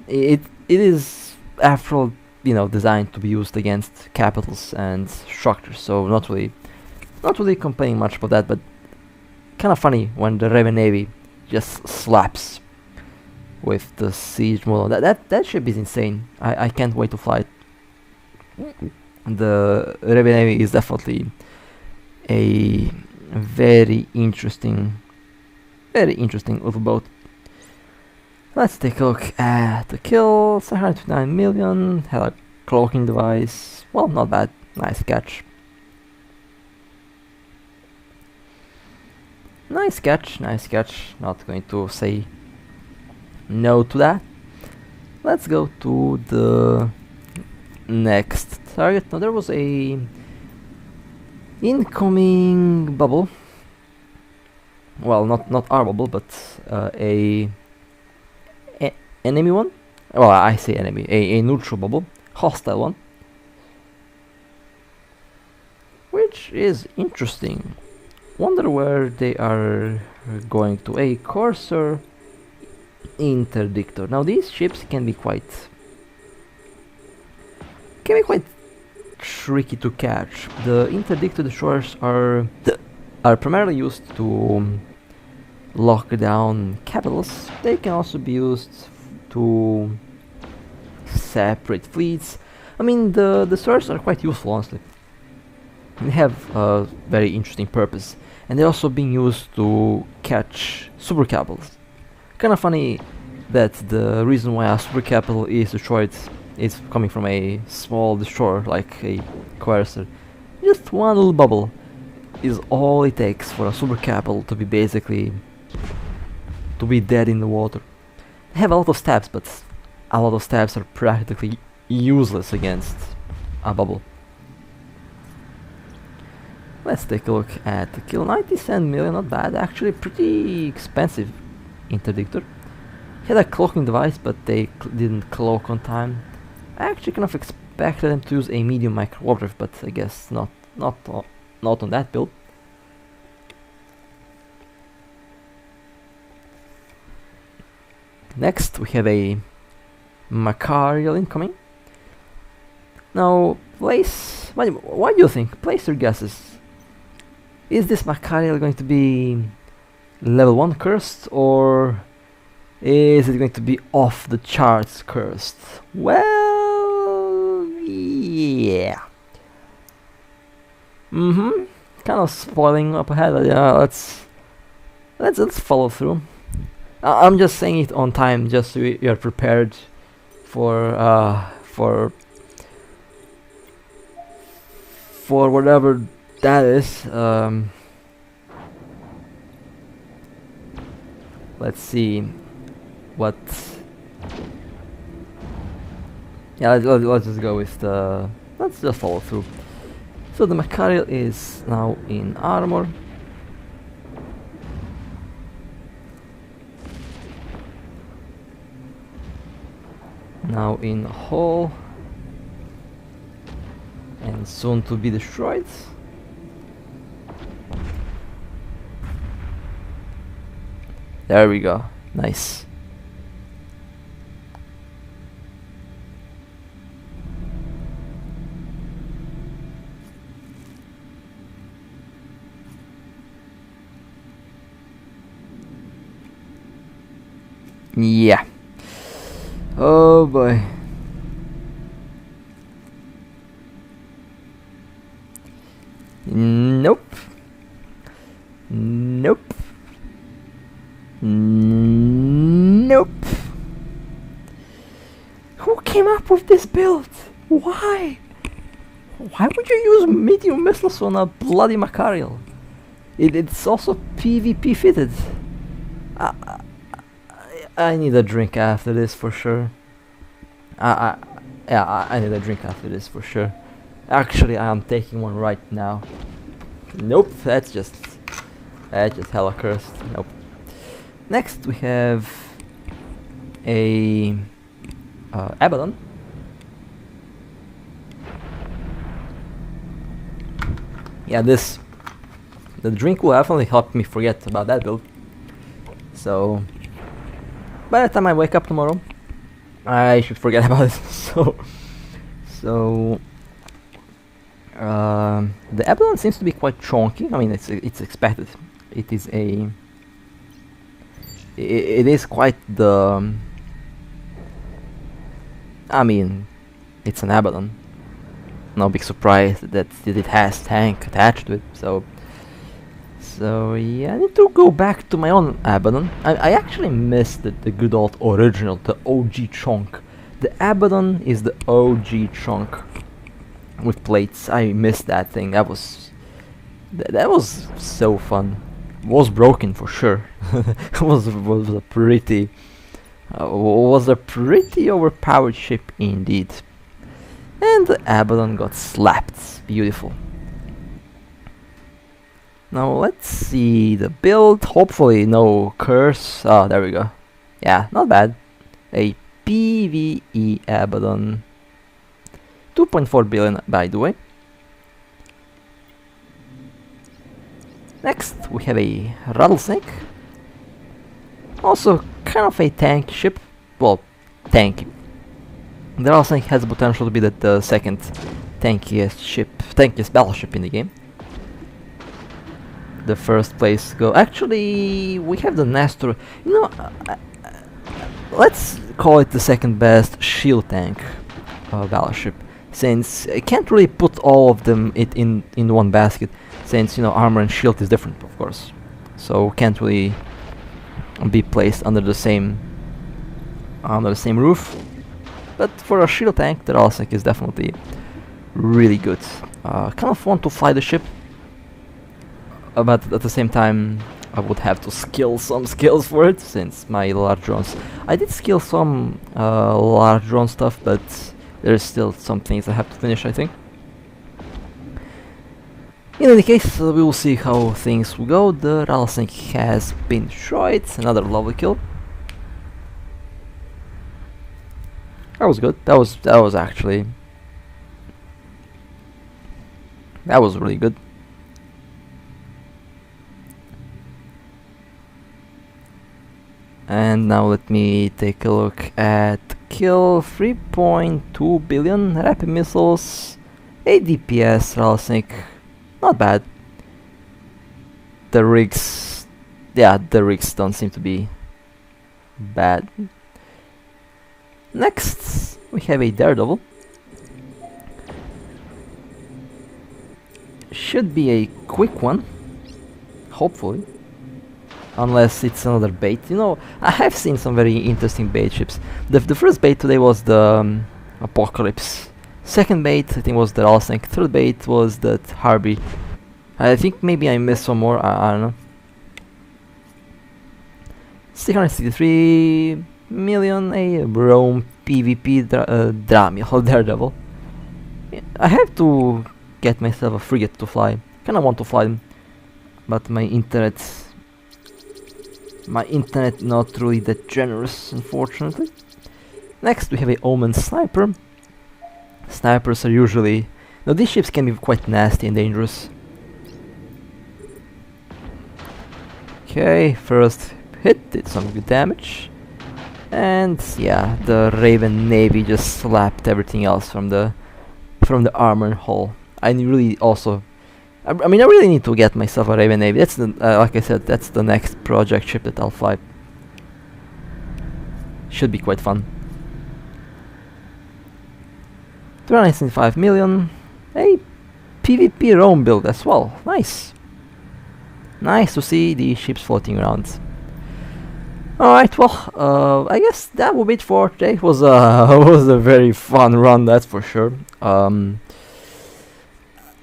it is after all, you know, designed to be used against capitals and structures, so not really complaining much about that. But kind of funny when the Raven Navy just slaps with the siege mode. That ship is insane. I can't wait to fly it. The Raven Navy is definitely a very interesting little boat. Let's take a look at the kills. 129 million. Had a cloaking device. Well, not bad. Nice catch. Nice catch. Not going to say no to that. Let's go to the next target. Now there was a incoming bubble well, not our bubble, but a enemy one. Well, I say enemy, a neutral bubble, hostile one, which is interesting. Wonder where they are going to. A courser interdictor. Now these ships can be quite tricky to catch. The interdictor destroyers are primarily used to lock down capitals. They can also be used to separate fleets. I mean, the destroyers are quite useful, honestly. They have a very interesting purpose, and they're also being used to catch supercapitals. Kind of funny that the reason why a SuperCapital is destroyed is coming from a small destroyer like a courser. Just one little bubble is all it takes for a SuperCapital to be basically to be dead in the water. They have a lot of stabs, but a lot of stabs are practically useless against a bubble. Let's take a look at the kill. 97 million, not bad, actually pretty expensive interdictor. Had a cloaking device, but they didn't cloak on time. I actually kind of expected them to use a medium micro warp drift, but I guess not on that build. Next we have a Macarial incoming. Now place, what do you think? Place your guesses. Is this Macarial going to be level 1 cursed, or is it going to be off the charts cursed? Well, yeah. Kind of spoiling up ahead. Yeah, let's follow through. I'm just saying it on time, just so you're prepared for whatever that is. Let's see what. Yeah, let's just go with the. Let's just follow through. So the Macarial is now in armor. Now in hull. And soon to be destroyed. There we go. Nice. Yeah. Oh boy. Nope. Nope. Nope. Who came up with this build? Why? Why would you use medium missiles on a bloody Macarial? It's also PvP fitted. I need a drink after this for sure. I need a drink after this for sure. Actually, I am taking one right now. Nope, that's just hella cursed. Nope. Next we have a Abaddon. Yeah, the drink will definitely help me forget about that build. So by the time I wake up tomorrow, I should forget about it. So the Abaddon seems to be quite chunky. I mean, it's expected. It is quite the. I mean, it's an Abaddon. No big surprise that it has tank attached to it. So yeah, I need to go back to my own Abaddon. I actually missed the good old original, the OG chunk. The Abaddon is the OG chunk with plates. I missed that thing. That was so fun. Was broken for sure. was a pretty overpowered ship indeed. And the Abaddon got slapped. Beautiful. Now let's see the build. Hopefully no curse. Oh, there we go. Yeah, not bad. A PvE Abaddon. 2.4 billion, by the way. Next, we have a rattlesnake. Also, kind of a tank ship. Well, tanky. The rattlesnake has the potential to be the second tankiest battleship in the game. The first place go. Actually, we have the Nestor. You know, let's call it the second best shield tank battleship, since I can't really put all of them in one basket, since you know armor and shield is different, of course, so can't really be placed under the same roof. But for a shield tank, the Rattlesnake is definitely really good. Kind of want to fly the ship, but at the same time I would have to skill some skills for it, since my large drones. I did skill some large drone stuff, but there's still some things I have to finish, I think. In any case, we will see how things will go. The Rattlesnake has been destroyed. Another lovely kill. That was good. That was actually... that was really good. And now let me take a look at kill. 3.2 billion rapid missiles, 8 DPS, Rattlesnake, not bad. The rigs, yeah, the rigs don't seem to be bad. Next, we have a Daredevil. Should be a quick one, hopefully. Unless it's another bait. You know, I have seen some very interesting bait ships. The first bait today was the Apocalypse. Second bait, I think, was the Rattlesnake. Third bait was that Harvey. I think maybe I missed some more. I don't know. 663 million, a Rome PvP Daredevil. Yeah, I have to get myself a frigate to fly. Kinda want to fly them, but my internet not really that generous, unfortunately. Next we have a Omen Sniper. Snipers are usually... now these ships can be quite nasty and dangerous. Okay, first hit did some good damage. And yeah, the Raven Navy just slapped everything else from the armor and hull. I really also... I mean, I really need to get myself a Raven Navy. That's the, like I said, that's the next project ship that I'll fly. Should be quite fun. 295 million. A PvP Rome build as well. Nice. Nice to see the ships floating around. Alright, well, I guess that will be it for today. It was a very fun run, that's for sure.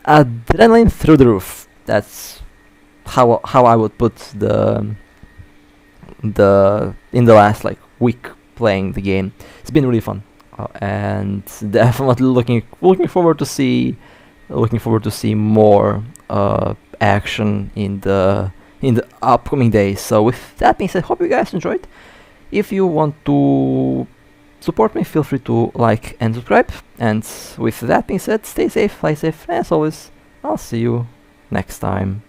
Adrenaline through the roof. That's how I would put the in the last like week playing the game. It's been really fun, and definitely looking forward to see more action in the upcoming days. So with that being said, hope you guys enjoyed. If you want to support me, feel free to like and subscribe. And with that being said, stay safe, fly safe, and as always, I'll see you next time.